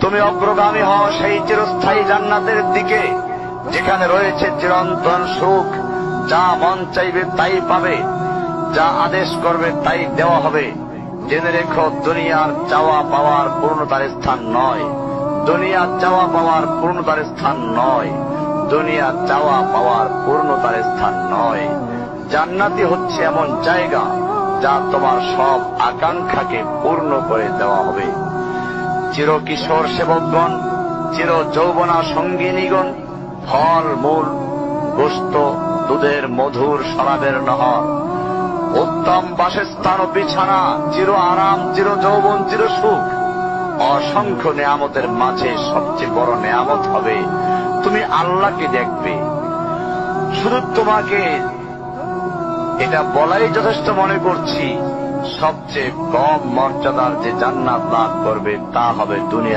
তুমি অগ্রগামী হও সেই চিরস্থায়ী জান্নাতের দিকে, যেখানে রয়েছে চিরন্তন সুখ। যা মন চাইবে তাই পাবে, যা আদেশ করবে তাই দেওয়া হবে। জেনে রেখো, দুনিয়ার চাওয়া পাওয়ার পূর্ণতার স্থান নয়। দুনিয়ার চাওয়া পাওয়ার পূর্ণতার স্থান নয়। দুনিয়ার চাওয়া পাওয়ার পূর্ণতার স্থান নয়। জান্নাতি হচ্ছে এমন জায়গা যা তোমার সব আকাঙ্ক্ষাকে পূর্ণ করে দেওয়া হবে। চির কিশোর সেবকগণ, চির যৌবনা সঙ্গিনীগণ, ফল মূল, গোশত, দুধের মধুর শরাবের নহর, উত্তম বাসস্থান ও বিছানা, চির আরাম, চির যৌবন, চির সুখ, অসংখ্য নেয়ামতের মাঝে সবচেয়ে বড় নেয়ামত হবে তুমি আল্লাহকে দেখবে। শুধু তোমাকে এটা বলাই যথেষ্ট মনে করছি, সবচেয়ে কম মর্যাদার যে জান্নাত লাভ করবে তা হবে দুনিয়া